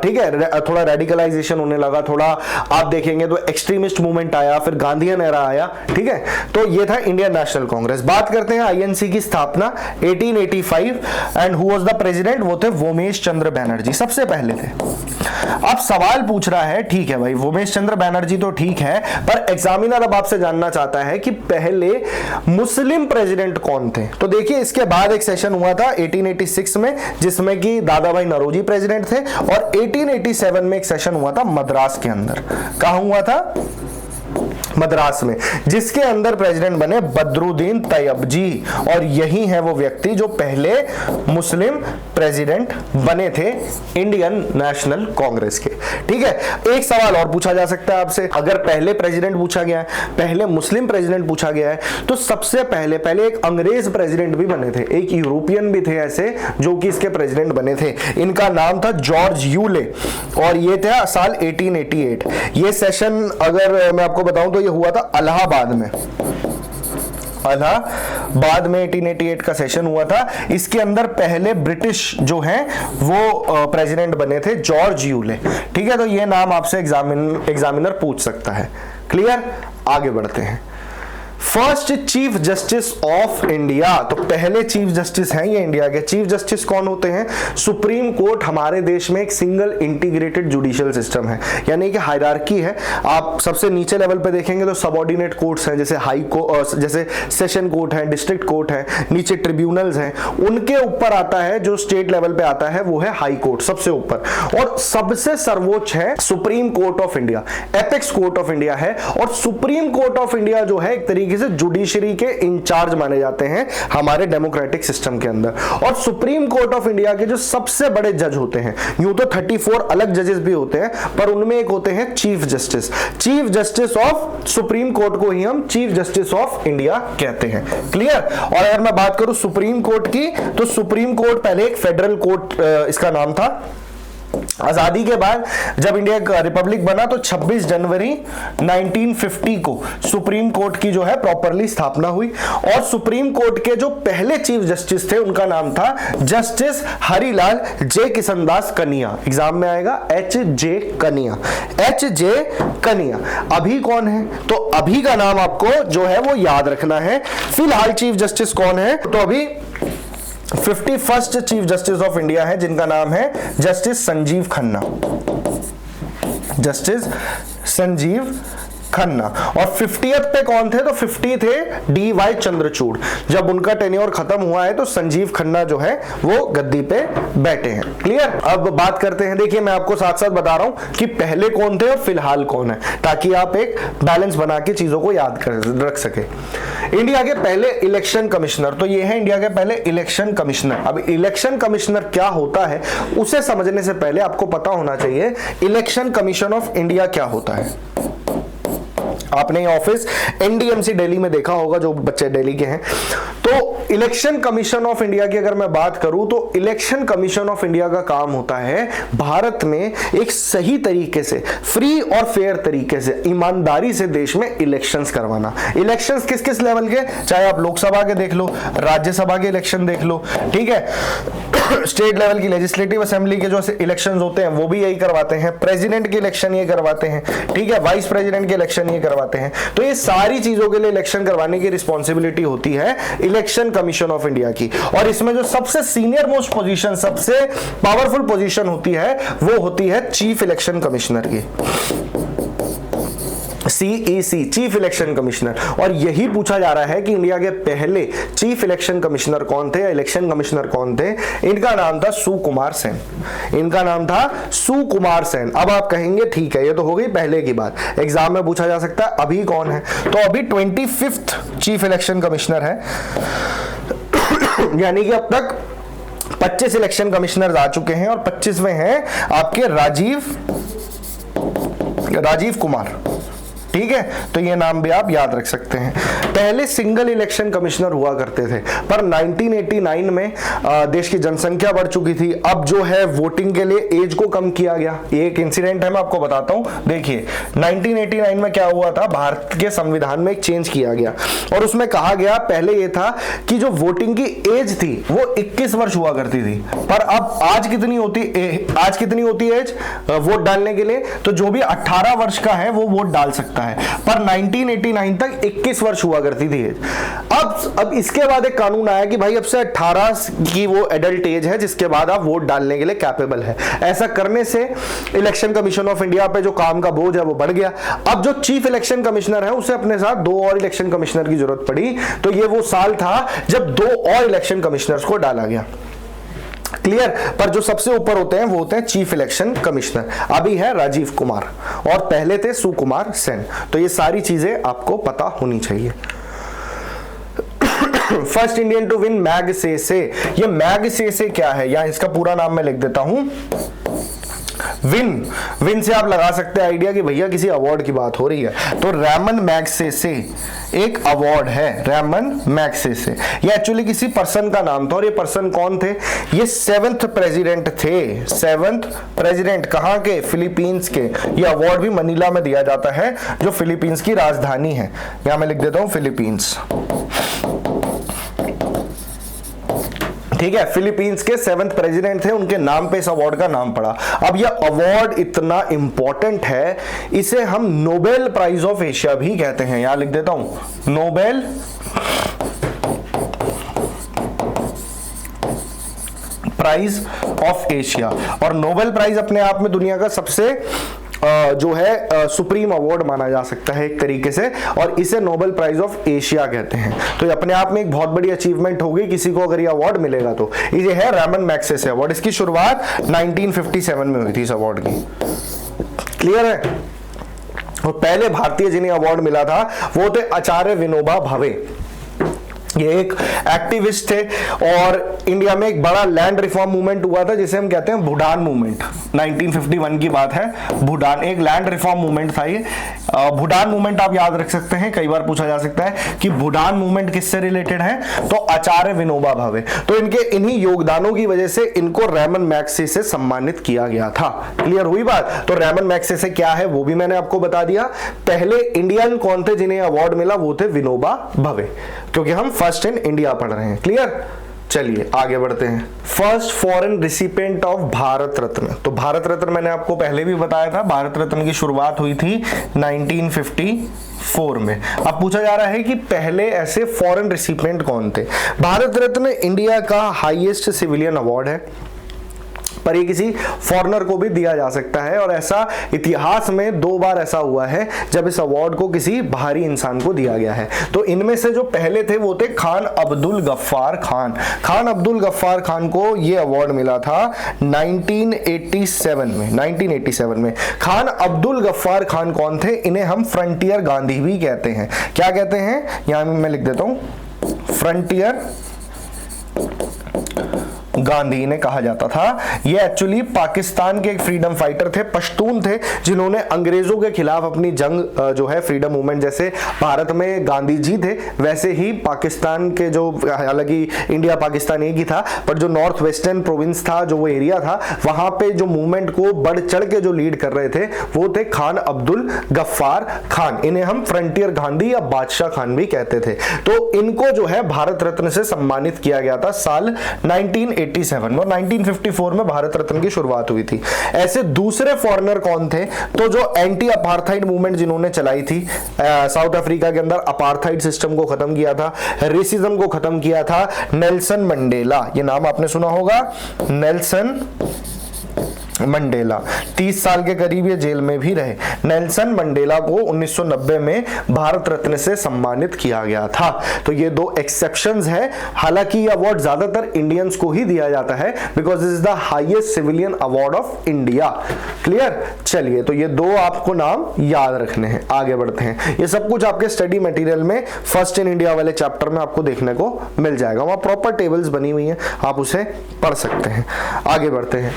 ठीक है, थोड़ा रेडिकलाइजेशन होने लगा, थोड़ा आप देखेंगे तो एक्सट्रीमिस्ट मूवमेंट आया, फिर गांधीयन एरा आया, ठीक है। तो ये था इंडियन नेशनल कांग्रेस। बात करते हैं आईएनसी की स्थापना 1885, and who was the president, वो थे वोमेश चंद्र बैनर्जी, सबसे पहले थे। अब सवाल पूछ रहा है, ठीक है भाई वोमेश चंद्र बैनर्जी तो ठीक है, पर एग्जामिनर अब आपसे जानना चाहता है कि पहले मुस्लिम प्रेसिडेंट कौन थे। तो देखिए इसके बाद एक सेशन हुआ था 1886 में, जिसमें कि दादा भाई नौरोजी प्रेसिडेंट थे, और 1887 में एक सेशन हुआ था मद्रास के अंदर। कहां हुआ था? मद्रास में, जिसके अंदर प्रेसिडेंट बने बदरुद्दीन तैयबजी, और यही है वो व्यक्ति जो पहले मुस्लिम प्रेसिडेंट बने थे इंडियन नेशनल कांग्रेस के। ठीक है, एक सवाल और पूछा जा सकता है आपसे, अगर पहले प्रेसिडेंट पूछा गया है, पहले मुस्लिम प्रेसिडेंट पूछा गया है, तो सबसे पहले एक अंग्रेज प्रेसिडेंट भी बने थे, एक यूरोपियन भी थे ऐसे जो कि इसके प्रेसिडेंट बने थे। इनका नाम था जॉर्ज यूले, और ये था साल 1888। ये सेशन अगर मैं आपको बताऊं तो ये हुआ था इलाहाबाद में। इलाहाबाद में 1888 का सेशन हुआ था। इसके अंदर पहले ब्रिटिश जो हैं वो प्रेसिडेंट बने थे जॉर्ज यूले। ठीक है, तो ये नाम आपसे एग्जामिनर पूछ सकता है। क्लियर, आगे बढ़ते हैं। First chief justice of India, तो पहले चीफ जस्टिस हैं ये इंडिया के। चीफ जस्टिस कौन होते हैं? सुप्रीम कोर्ट हमारे देश में एक सिंगल इंटीग्रेटेड जुडिशियल सिस्टम है, यानी कि हायरार्की है। आप सबसे नीचे लेवल पे देखेंगे तो सबऑर्डिनेट कोर्ट्स हैं, जैसे हाई कोर्ट, जैसे सेशन कोर्ट है, डिस्ट्रिक्ट कोर्ट है, नीचे ट्रिब्यूनल्स हैं। उनके ऊपर आता है जो स्टेट लेवल पे आता है वो है हाई कोर्ट, सबसे ऊपर, और सबसे सर्वोच्च है supreme court of India, apex court of India है। और सुप्रीम कोर्ट ऑफ इंडिया जो है एक तरीके से जुडिशरी के इंचार्ज माने जाते हैं हमारे डेमोक्रेटिक सिस्टम के अंदर। और सुप्रीम कोर्ट ऑफ इंडिया के जो सबसे बड़े जज होते हैं, यूं तो 34 अलग जजेस भी होते हैं, पर उनमें एक होते हैं chief justice. Chief justice of supreme court को ही हम चीफ जस्टिस ऑफ इंडिया कहते हैं। क्लियर। और अगर मैं बात करूं सुप्रीम कोर्ट की, तो सुप्रीम कोर्ट पहले एक फेडरल कोर्ट इसका नाम था। आजादी के बाद जब इंडिया का रिपब्लिक बना तो 26 जनवरी 1950 को सुप्रीम कोर्ट की जो है प्रॉपरली स्थापना हुई। और सुप्रीम कोर्ट के जो पहले चीफ जस्टिस थे उनका नाम था जस्टिस हरिलाल जे किशनदास कनिया। एग्जाम में आएगा H.J. कनिया, H.J. कनिया। अभी कौन है? तो अभी का नाम आपको जो है वो याद रखना है। फिलहाल चीफ जस्टिस कौन है? तो अभी 51st chief justice of India है, जिनका नाम है जस्टिस संजीव खन्ना, जस्टिस संजीव खन्ना। और 50th पे कौन थे? तो 50 थे D.Y. चंद्रचूड़। जब उनका टेन्योर खत्म हुआ है तो संजीव खन्ना जो है वो गद्दी पे बैठे हैं। क्लियर। अब बात करते हैं, देखिए मैं आपको साथ साथ बता रहा हूं कि पहले कौन थे और फिलहाल कौन है, ताकि आप एक बैलेंस बना के चीजों को याद कर रख सके। इंडिया के पहले इलेक्शन कमिश्नर, तो ये है इंडिया के पहले इलेक्शन कमिश्नर। अब इलेक्शन कमिश्नर क्या होता है उसे समझने से पहले आपको पता होना चाहिए इलेक्शन कमीशन ऑफ इंडिया क्या होता है। आपने ये ऑफिस एनडीएमसी दिल्ली में देखा होगा, जो बच्चे दिल्ली के हैं। तो इलेक्शन कमीशन ऑफ इंडिया की अगर मैं बात करूं तो इलेक्शन कमीशन ऑफ इंडिया का काम होता है भारत में एक सही तरीके से, फ्री और फेयर तरीके से, ईमानदारी से देश में इलेक्शंस करवाना। इलेक्शंस किस किस लेवल के, चाहे आप लोकसभा के देख लो, राज्यसभा के इलेक्शन देख लो, ठीक है, स्टेट लेवल की लेजिस्लेटिव असेंबली के जो इलेक्शंस होते हैं वो भी यही करवाते हैं, प्रेसिडेंट के इलेक्शन ये करवाते हैं, ठीक है, वाइस प्रेसिडेंट के इलेक्शन ये करवाते हैं। तो ये सारी चीजों के लिए इलेक्शन करवाने की रिस्पॉन्सिबिलिटी होती है इलेक्शन कमीशन ऑफ इंडिया की। और इसमें जो सबसे सीनियर मोस्ट पोजीशन, सबसे पावरफुल पोजीशन होती है वो होती है चीफ इलेक्शन कमिश्नर की। CEC, chief election commissioner. और यही पूछा जा रहा है कि इंडिया के पहले चीफ इलेक्शन कमिश्नर कौन थे या इलेक्शन कमिश्नर कौन थे। इनका नाम था सुकुमार सेन। इनका नाम था सुकुमार सेन। अब आप कहेंगे ठीक है, ये तो हो गई पहले की बात, एग्जाम में पूछा जा सकता है अभी कौन है। तो अभी 25th चीफ इलेक्शन कमिश्नर है, यानी कि अब तक 25 इलेक्शन कमिश्नर आ चुके हैं और 25वें हैं आपके राजीव कुमार। ठीक है, तो ये नाम भी आप याद रख सकते हैं। पहले सिंगल इलेक्शन कमिश्नर हुआ करते थे, पर 1989 में देश की जनसंख्या बढ़ चुकी थी। अब जो है वोटिंग के लिए एज को कम किया गया। ये एक इंसिडेंट है, मैं आपको बताता हूं। देखिए 1989 में क्या हुआ था, भारत के संविधान में एक चेंज किया गया और उसमें कहा गया, पहले ये था कि जो वोटिंग की एज थी वो 21 वर्ष हुआ करती थी, पर अब आज कितनी होती एज वोट डालने के लिए, तो जो भी 18 वर्ष का है वो वोट डाल सकता है। पर 1989 तक 21 वर्ष हुआ करती थी एज। अब इसके बाद एक कानून आया कि भाई अब से 18 की वो एडल्ट एज है जिसके बाद आप वोट डालने के लिए कैपेबल है। ऐसा करने से इलेक्शन कमीशन ऑफ इंडिया पे जो काम का बोझ है वो बढ़ गया। अब जो चीफ इलेक्शन कमिश्नर है उसे अपने साथ 2 और इलेक्शन कमिश्नर की जरूरत पड़ी। तो ये वो साल था जब 2 और इलेक्शन कमिश्नर्स को डाला गया। क्लियर। पर जो सबसे ऊपर होते हैं वो होते हैं चीफ इलेक्शन कमिश्नर। अभी है राजीव कुमार और पहले थे सुकुमार सेन। तो ये सारी चीजें आपको पता होनी चाहिए। First Indian to win Magsaysay. ये मैगसेसे क्या है, या इसका पूरा नाम मैं लिख देता हूं। विन से आप लगा सकते हैं आइडिया कि भैया किसी अवार्ड की बात हो रही है। तो रैमन मैगसेसे एक अवार्ड है, रैमन मैगसेसे। ये एक्चुअली किसी पर्सन का नाम था और ये पर्सन कौन थे, ये 7th प्रेसिडेंट थे। 7th प्रेसिडेंट कहां के, फिलीपींस के। ये अवार्ड भी मनीला में दिया जाता है जो फिलीपींस की राजधानी है। यहां मैं लिख देता हूं फिलीपींस। ठीक है, फिलीपींस के 7th प्रेसिडेंट थे, उनके नाम पे इस अवार्ड का नाम पड़ा। अब यह अवार्ड इतना इंपॉर्टेंट है, इसे हम नोबेल प्राइज ऑफ एशिया भी कहते हैं। यहां लिख देता हूं नोबेल प्राइज ऑफ एशिया। और नोबेल प्राइज अपने आप में दुनिया का सबसे जो है सुप्रीम अवार्ड माना जा सकता है एक तरीके से, और इसे नोबेल प्राइज ऑफ एशिया कहते हैं। तो ये अपने आप में एक बहुत बड़ी अचीवमेंट होगी किसी को अगर ये अवार्ड मिलेगा तो। ये है रैमन मैगसेसे अवार्ड। इसकी शुरुआत 1957 में हुई थी इस अवार्ड की। क्लियर है। और पहले भारतीय जिन्हें अवार्ड मिला था वो थे आचार्य विनोबा भावे। ये एक एक्टिविस्ट थे और इंडिया में एक बड़ा लैंड रिफॉर्म मूवमेंट हुआ था जिसे हम कहते हैं भूटान मूवमेंट। 1951 की बात है। भूटान एक लैंड रिफॉर्म मूवमेंट था ये। भूटान मूवमेंट आप याद रख सकते हैं, कई बार पूछा जा सकता है कि भूटान मूवमेंट किससे रिलेटेड है, तो आचार्य विनोबा भावे। तो इनके इन्हीं योगदानों की वजह से इनको रैमन मैगसेसे से सम्मानित किया गया था। क्लियर हुई बात। तो रैमन मैगसेसे क्या है वो भी मैंने आपको बता दिया। पहले इंडियन कौन थे जिन्हें अवार्ड मिला, वो थे विनोबा भावे, क्योंकि हम फर्स्ट इन इंडिया पढ़ रहे हैं। क्लियर। चलिए आगे बढ़ते हैं। First foreign recipient of Bharat Ratna. तो भारत रत्न मैंने आपको पहले भी बताया था, भारत रत्न की शुरुआत हुई थी 1954 में। अब पूछा जा रहा है कि पहले ऐसे फॉरेन रिसिपिएंट कौन थे। भारत रत्न इंडिया का हाईएस्ट सिविलियन अवार्ड है, पर ये किसी फॉरेनर को भी दिया जा सकता है। और ऐसा इतिहास में 2 बार ऐसा हुआ है जब इस अवार्ड को किसी बाहरी इंसान को दिया गया है। तो इनमें से जो पहले थे वो थे खान अब्दुल गफ्फार खान। खान अब्दुल गफ्फार खान को ये अवार्ड मिला था 1987 में। खान अब्दुल गफ्फार खान कौन थे, इन्हें हम फ्रंटियर गांधी भी कहते हैं। क्या कहते हैं, यहां मैं लिख देता हूं फ्रंटियर गांधी ने कहा जाता था। ये एक्चुअली पाकिस्तान के एक फ्रीडम फाइटर थे, पश्तून थे, जिन्होंने अंग्रेजों के खिलाफ अपनी जंग जो है फ्रीडम मूवमेंट, जैसे भारत में गांधी जी थे वैसे ही पाकिस्तान के जो, हालांकि इंडिया पाकिस्तान एक ही था, पर जो नॉर्थ वेस्टर्न प्रोविंस था, जो वो एरिया था, वहां पे जो मूवमेंट को बढ़ चढ़ के जो लीड कर रहे थे वो थे खान अब्दुल गफ्फार खान। इन्हें हम फ्रंटियर गांधी या बादशाह खान भी कहते थे। तो इनको जो है भारत रत्न से सम्मानित किया गया था साल 1987 में। 1954 में भारत रत्न की शुरुआत हुई थी। ऐसे दूसरे फॉरेनर कौन थे, तो जो एंटी अपार्थाइड मूवमेंट जिन्होंने चलाई थी साउथ अफ्रीका के अंदर, अपार्थाइड सिस्टम को खत्म किया था, रेसिज्म को खत्म किया था, नेल्सन मंडेला। ये नाम आपने सुना होगा, नेल्सन मंडेला 30 साल के करीब ये जेल में भी रहे। नेल्सन मंडेला को 1990 में भारत रत्न से सम्मानित किया गया था। तो ये दो एक्सेप्शंस है, हालांकि ये अवार्ड ज्यादातर इंडियंस को ही दिया जाता है because this is the highest civilian award of India. Clear? चलिए, तो ये दो आपको नाम याद रखने हैं। आगे बढ़ते हैं। ये सब कुछ आपके स्टडी मटेरियल में फर्स्ट इन इंडिया वाले चैप्टर में आपको देखने को मिल जाएगा, वहां प्रॉपर टेबल्स बनी हुई हैं, आप उसे पढ़ सकते हैं। आगे बढ़ते हैं।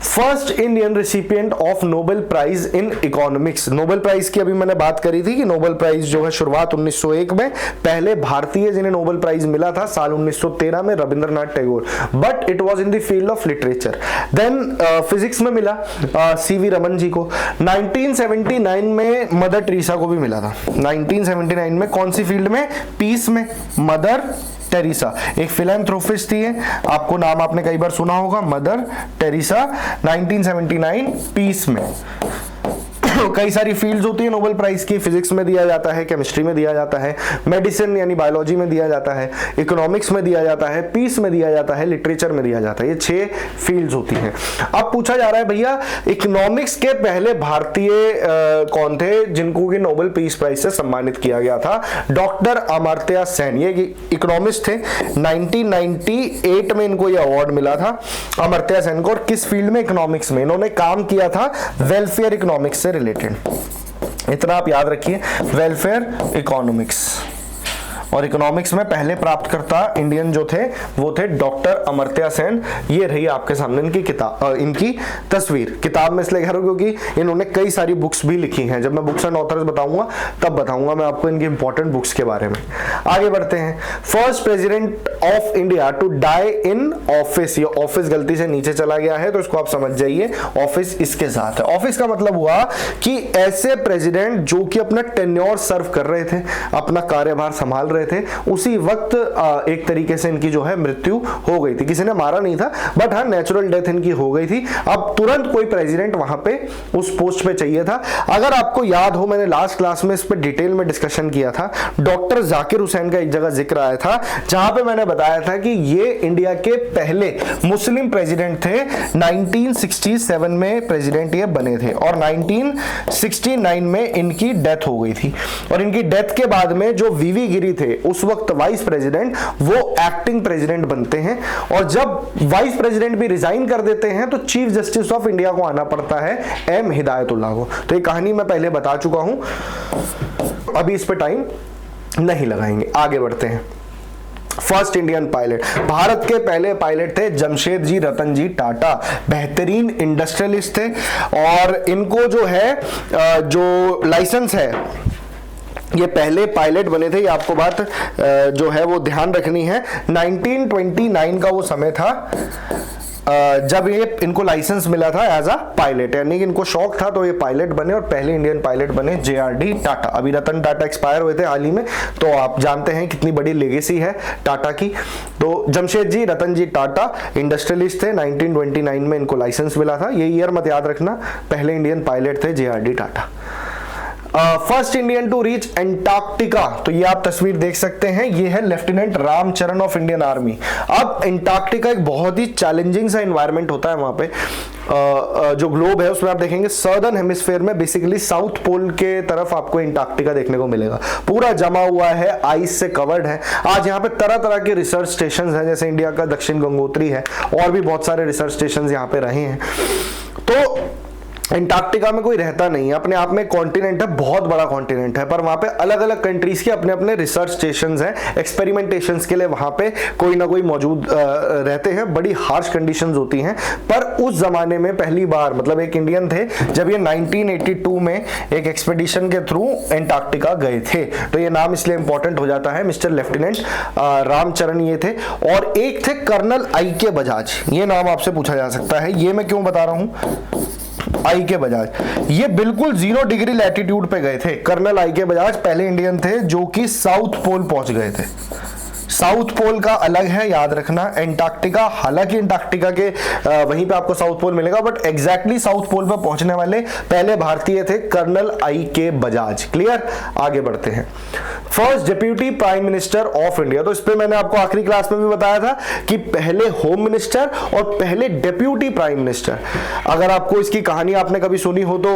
First Indian recipient of Nobel prize in economics. Nobel prize की अभी मैंने बात करी थी कि नोबेल प्राइज जो है शुरुआत 1901 में, पहले भारतीय जिन्हें नोबेल प्राइज मिला था साल 1913 में Rabindranath Tagore, but it was in the field of literature. Then physics में मिला सीवी रमन जी को। 1979 में मदर टेरेसा को भी मिला था। 1979 में कौन सी फील्ड में? पीस में। मदर टेरेसा एक फिलैंथ्रोपिस्ट थी, आपको नाम आपने कई बार सुना होगा, मदर टेरेसा। 1979 पीस में। कई सारी फील्ड्स होती है नोबेल प्राइज की, फिजिक्स में दिया जाता है, केमिस्ट्री में दिया जाता है, मेडिसिन यानी बायोलॉजी में दिया जाता है, इकोनॉमिक्स में दिया जाता है, पीस में दिया जाता है, लिटरेचर में दिया जाता है। ये 6 फील्ड्स होती हैं। अब पूछा जा रहा है भैया इकोनॉमिक्स के पहले भारतीय कौन थे जिनको कि नोबेल पीस प्राइज से सम्मानित किया गया था? डॉक्टर अमर्त्य सेन, ये इकोनॉमिस्ट थे। 1998 में इनको ये अवार्ड मिला था अमर्त्य सेन को। और किस फील्ड में? इकोनॉमिक्स में। इन्होंने काम किया था वेलफेयर इकोनॉमिक्स से रिलेटेड। इतना आप याद रखिए, वेलफेयर इकोनॉमिक्स। और इकोनॉमिक्स में पहले प्राप्तकर्ता इंडियन जो थे वो थे डॉक्टर अमर्त्य सेन। ये रही आपके सामने इनकी किताब, इनकी तस्वीर। किताब में इसलिए कह रहा हूं क्योंकि इन्होंने कई सारी बुक्स भी लिखी हैं। जब मैं बुक्स एंड ऑथर्स बताऊंगा तब बताऊंगा मैं आपको इनकी इंपॉर्टेंट बुक्स के बारे में। आगे बढ़ते हैं। First president of India to die in office. ये ऑफिस गलती से नीचे चला गया है तो इसको आप समझ जाइए, ऑफिस इसके साथ है। ऑफिस का मतलब हुआ कि ऐसे प्रेसिडेंट जो कि अपना टेन्योर सर्व कर रहे थे, अपना कार्यभार संभाल रहे थे, उसी वक्त एक तरीके से इनकी जो है मृत्यु हो गई थी। किसी ने मारा नहीं था, बट हाँ नेचुरल डेथ इनकी हो गई थी। अब तुरंत कोई प्रेसिडेंट वहां पे उस पोस्ट पे चाहिए था। अगर आपको याद हो, मैंने लास्ट क्लास में इस पे डिटेल में डिस्कशन किया था। डॉक्टर जाकिर हुसैन का एक जगह जिक्र आया था जहां पे मैंने बताया था कि ये इंडिया के पहले मुस्लिम प्रेसिडेंट थे। 1967 में प्रेसिडेंट ये बने थे और 1969 में इनकी डेथ हो गई थी। और इनकी डेथ के बाद में जो वीवी गिरी थे उस वक्त वाइस प्रेसिडेंट, वो एक्टिंग प्रेसिडेंट बनते हैं। और जब वाइस प्रेसिडेंट भी रिजाइन कर देते हैं तो चीफ जस्टिस ऑफ इंडिया को आना पड़ता है एम हिदायतुल्लाह को। तो ये कहानी मैं पहले बता चुका हूं, अभी इस पे टाइम नहीं लगाएंगे। आगे बढ़ते हैं। फर्स्ट इंडियन पायलट, भारत के पहले पायलट थे जमशेद जी रतन जी टाटा। बेहतरीन इंडस्ट्रियलिस्ट थे और इनको जो है जो लाइसेंस है, ये पहले पायलट बने थे। ये आपको बात जो है वो ध्यान रखनी है। 1929 का वो समय था जब ये इनको लाइसेंस मिला था एज अ पायलट, यानी कि इनको शौक था तो ये पायलट बने और पहले इंडियन पायलट बने JRD टाटा। अभी रतन टाटा एक्सपायर हुए थे हाल ही में, तो आप जानते हैं कितनी बड़ी लेगेसी है टाटा की। तो जमशेद जी रतन जी टाटा इंडस्ट्रियलिस्ट थे। 1929 में इनको लाइसेंस मिला था। ये ईयर मत याद रखना, पहले इंडियन पायलट थे JRD Tata. First Indian to reach Antarctica, तो ये आप तस्वीर देख सकते हैं, ये है lieutenant Ramcharan of Indian army. अब एंटार्क्टिका एक बहुत ही चैलेंजिंग सा एनवायरनमेंट होता है वहां पे। जो ग्लोब है उसमें आप देखेंगे सर्दर्न हेमिस्फीयर में बेसिकली साउथ पोल के तरफ आपको एंटार्क्टिका देखने को मिलेगा। पूरा जमा हुआ है, आइस से कवर्ड है। आज यहाँ पे तरह तरह के रिसर्च स्टेशन हैं, जैसे इंडिया का दक्षिण गंगोत्री है और भी बहुत सारे रिसर्च स्टेशन यहाँ पे रहे हैं। तो एंटार्क्टिका में कोई रहता नहीं है, अपने आप में कॉन्टिनेंट है, बहुत बड़ा कॉन्टिनेंट है, पर वहां पे अलग अलग कंट्रीज के अपने अपने रिसर्च स्टेशंस हैं। एक्सपेरिमेंटेशंस के लिए वहां पे कोई ना कोई मौजूद रहते हैं। बड़ी हार्श कंडीशंस होती हैं, पर उस जमाने में पहली बार मतलब एक इंडियन थे जब ये 1982 में एक एक्सपेडिशन के थ्रू एंटार्क्टिका गए थे। तो ये नाम इसलिए इंपॉर्टेंट हो जाता है, मिस्टर लेफ्टिनेंट रामचरण ये थे। और एक थे कर्नल IK बजाज, ये नाम आपसे पूछा जा सकता है। ये मैं क्यों बता रहा हूं, IK बजाज, ये बिल्कुल 0 डिग्री लैटिट्यूड पे गए थे। कर्नल IK बजाज पहले इंडियन थे जो कि साउथ पोल पहुंच गए थे। साउथ पोल का अलग है, याद रखना। एंटार्क्टिका, हालांकि एंटार्क्टिका के वहीं पे आपको साउथ पोल मिलेगा, बट एग्जैक्टली साउथ पोल पर पहुंचने वाले पहले भारतीय थे कर्नल I.K. बजाज। क्लियर, आगे बढ़ते हैं। First deputy prime minister of India, तो इस पे मैंने आपको आखिरी क्लास में भी बताया था कि पहले होम मिनिस्टर और पहले डिप्यूटी प्राइम मिनिस्टर। अगर आपको इसकी कहानी आपने कभी सुनी हो तो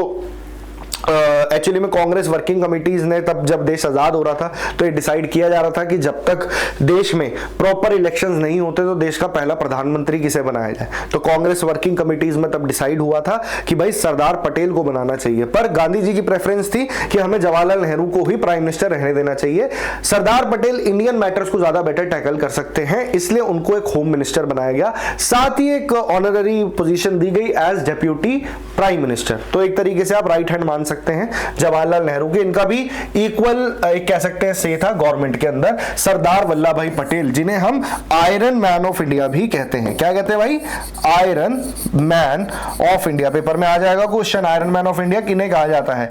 एक्चुअली में कांग्रेस वर्किंग कमिटीज ने तब जब देश आजाद हो रहा था तो ये डिसाइड किया जा रहा था कि जब तक देश में प्रॉपर इलेक्शंस नहीं होते तो देश का पहला प्रधानमंत्री किसे बनाया जाए। तो कांग्रेस वर्किंग कमिटीज में तब डिसाइड हुआ था कि भाई सरदार पटेल को बनाना चाहिए, पर गांधी जी की प्रेफरेंस थी कि हमें जवाहरलाल नेहरू को ही प्राइम मिनिस्टर रहने देना चाहिए। सरदार पटेल इंडियन मैटर्स को ज्यादा बेटर टैकल कर सकते हैं, इसलिए उनको एक होम मिनिस्टर बनाया गया, साथ ही एक ऑनररी पोजीशन दी गई एज डेप्यूटी प्राइम मिनिस्टर। तो एक तरीके से आप राइट हैंड मान सकते हैं जवाहरलाल नेहरू के। इनका भी इक्वल एक कह सकते हैं से था गवर्नमेंट के अंदर। सरदार वल्लभ भाई पटेल, जिन्हें हम आयरन मैन ऑफ इंडिया भी कहते हैं। क्या कहते हैं भाई? Iron man of India. Paper में आ जाएगा question, iron man of India किन्हें कहा जाता है।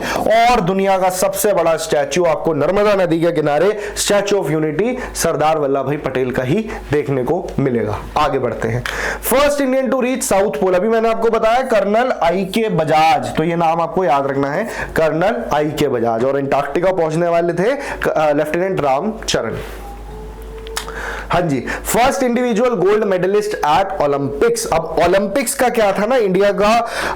और दुनिया का सबसे बड़ा स्टैच्यू आपको नर्मदा नदी के किनारे statue of unity Sardar Vallabh भाई पटेल का ही देखने को मिलेगा। आगे बढ़ते हैं। First Indian to reach south pole, अभी मैंने आपको बताया कर्नल I.K. बजाज, तो ये नाम आपको याद रखना है, कर्नल I.K. बजाज। और एंटार्क्टिका पहुंचने वाले थे लेफ्टिनेंट रामचरण। हाँ जी, first individual gold medallist at Olympics. अब ओलंपिक्स का क्या था ना, इंडिया का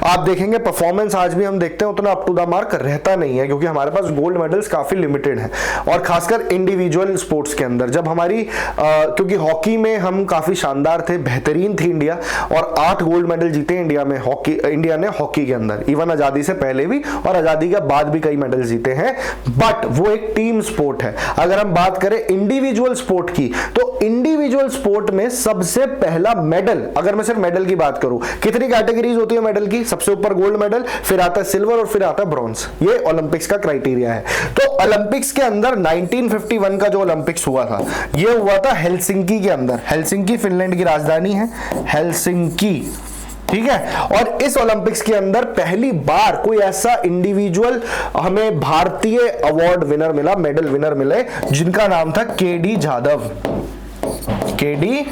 आप देखेंगे परफॉर्मेंस आज भी हम देखते हैं उतना अप टू द मार्क रहता नहीं है, क्योंकि हमारे पास गोल्ड मेडल्स काफी लिमिटेड हैं, और खासकर इंडिविजुअल स्पोर्ट्स के अंदर। जब हमारी क्योंकि हॉकी में हम काफी शानदार थे, बेहतरीन थी इंडिया, और 8 गोल्ड मेडल जीते इंडिया में, इंडिया ने हॉकी के अंदर, इवन आजादी से पहले भी और आजादी के बाद भी कई मेडल जीते हैं, बट वो एक टीम स्पोर्ट है। अगर हम बात करें इंडिविजुअल स्पोर्ट की, तो इंडिविजुअल स्पोर्ट में सबसे पहला मेडल, अगर मैं सिर्फ मेडल की बात करूं, कितनी कैटेगरीज होती है मेडल की? सबसे ऊपर गोल्ड मेडल, फिर आता है सिल्वर और फिर आता है ब्रॉन्ज। ये ओलंपिक्स का क्राइटेरिया है। तो ओलंपिक्स के अंदर 1951 का जो ओलंपिक्स हुआ था, ये हुआ था हेलसिंकी के अंदर। हेलसिंकी फिनलैंड की राजधानी है, हेलसिंकी, ठीक है। और इस ओलंपिक्स के अंदर पहली बार कोई ऐसा इंडिविजुअल हमें भारतीय अवार्ड विनर मिला, मेडल विनर मिले, जिनका नाम था केडी जाधव। केडी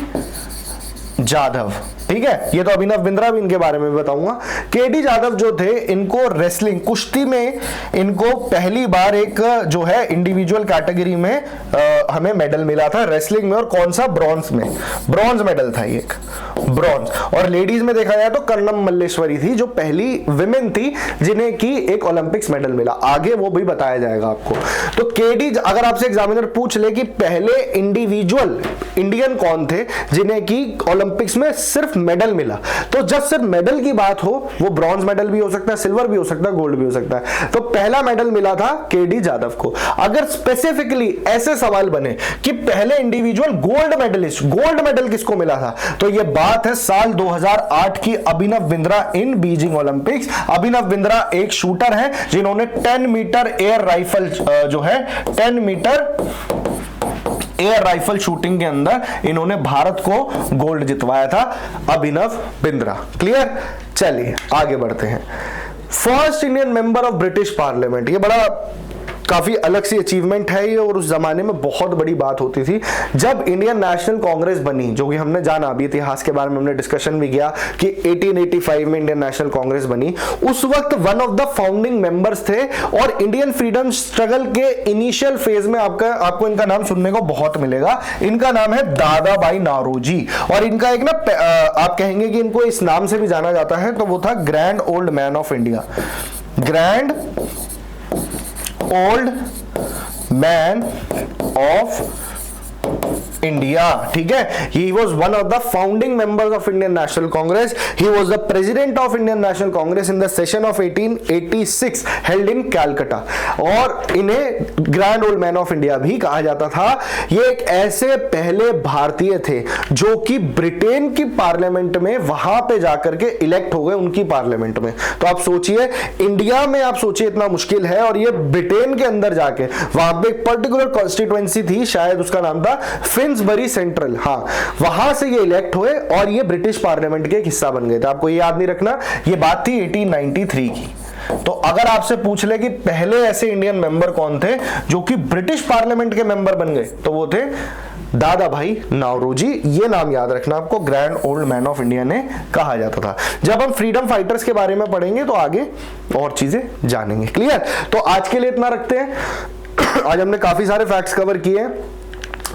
जाधव, ठीक है। ये तो अभिनव बिंद्रा भी इनके बारे में बताऊंगा। केडी जाधव जो थे, इनको रेसलिंग, कुश्ती में इनको पहली बार एक जो है इंडिविजुअल कैटेगरी में हमें मेडल मिला था रेसलिंग में, और कौन सा? ब्रॉन्ज में, ब्रॉन्ज मेडल था ये, एक ब्रॉन्ज। और लेडीज में देखा जाए तो कर्णम मल्लेश्वरी थी जो पहली विमेन थी जिन्हें की एक ओलंपिक्स मेडल मिला। आगे वो भी बताया जाएगा आपको। तो केडी, अगर आपसे एग्जामिनर पूछ ले कि पहले इंडिविजुअल इंडियन कौन थे जिन्हें की ओलंपिक्स में सिर्फ मेडल मिला, तो जब सिर्फ मेडल की बात हो, वो ब्रॉन्ज मेडल भी हो सकता है, सिल्वर भी हो सकता है, गोल्ड भी हो सकता है। तो पहला मेडल मिला था केडी जाधव को। अगर स्पेसिफिकली ऐसे सवाल बने कि पहले individual gold medalist, gold medal किसको मिला था, तो ये बात है साल 2008 की अभिनव बिंद्रा इन बीजिंग ओलंपिक्स। अभिनव बिंद्रा एक शूटर है जिन्होंने 10 मीटर एयर राइफल जो है 10 मीटर एयर राइफल शूटिंग के अंदर इन्होंने भारत को गोल्ड जितवाया था, अभिनव बिंद्रा। क्लियर, चलिए आगे बढ़ते हैं। First Indian member of British parliament, ये बड़ा काफी अलग सी अचीवमेंट है ये, और उस जमाने में बहुत बड़ी बात होती थी जब इंडियन नेशनल कांग्रेस बनी, जो कि हमने जाना, अभी इतिहास के बारे में हमने डिस्कशन भी किया कि 1885 में इंडियन नेशनल कांग्रेस बनी। उस वक्त one of the founding members थे, और इंडियन फ्रीडम स्ट्रगल के इनिशियल फेज में आपको इनका नाम सुनने को बहुत मिलेगा। इनका नाम है दादा भाई नारोजी, और इनका एक ना आप कहेंगे कि इनको इस नाम से भी जाना जाता है, तो वो था grand old man of India, grand old man of India, ठीक है। He was one of the founding members of Indian National Congress. He was the president of Indian National Congress in the session of 1886 held in Calcutta. और इन्हें grand old man of India भी कहा जाता था। ये एक ऐसे पहले भारतीय थे जो कि ब्रिटेन की पार्लियामेंट में वहां पे जाकर के इलेक्ट हो गए, उनकी पार्लियामेंट में। तो आप सोचिए, इंडिया में आप सोचिए इतना मुश्किल है, और ये ब्रिटेन के अंदर जाके वहां पे एक पर्टिकुलर कॉन्स्टिट्यूएंसी थी, शायद उसका नाम था फिन्सबरी सेंट्रल, हाँ, वहां से ये इलेक्ट हुए और ये ब्रिटिश पार्लियामेंट के एक हिस्सा बन गए थे। आपको ये याद नहीं रखना, ये बात थी 1893 की। तो अगर आपसे पूछ ले कि पहले ऐसे इंडियन मेंबर कौन थे जो कि ब्रिटिश पार्लियामेंट के मेंबर बन गए, तो वो थे दादा भाई नावरोजी। ये नाम याद रखना आपको, grand old man of India ने कहा जाता था। जब हम फ्रीडम फाइटर्स के बारे में पढ़ेंगे तो आगे और चीजें जानेंगे। क्लियर? तो आज के लिए इतना रखते हैं। आज हमने काफी सारे फैक्ट्स कवर किए हैं।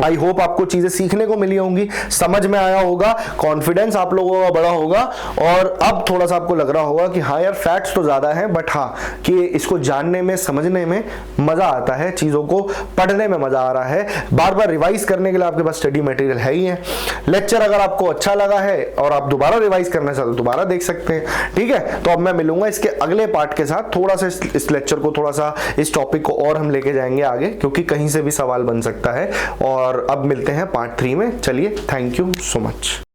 आई होप आपको चीजें सीखने को मिली होंगी, समझ में आया होगा, कॉन्फिडेंस आप लोगों का बड़ा होगा, और अब थोड़ा सा आपको लग रहा होगा कि हाँ यार फैक्ट्स तो ज्यादा हैं, बट हाँ कि इसको जानने में, समझने में मजा आता है, चीजों को पढ़ने में मजा आ रहा है। बार बार रिवाइज करने के लिए आपके पास स्टडी मटेरियल है ही है। लेक्चर अगर आपको अच्छा लगा है और आप दोबारा रिवाइज करना चाहते हो दोबारा देख सकते हैं। ठीक है, तो अब मैं मिलूंगा इसके अगले पार्ट के साथ। थोड़ा सा इस लेक्चर को, थोड़ा सा इस टॉपिक को और हम लेके जाएंगे आगे, क्योंकि कहीं से भी सवाल बन सकता है। और अब मिलते हैं पार्ट 3 में। चलिए, थैंक यू सो मच।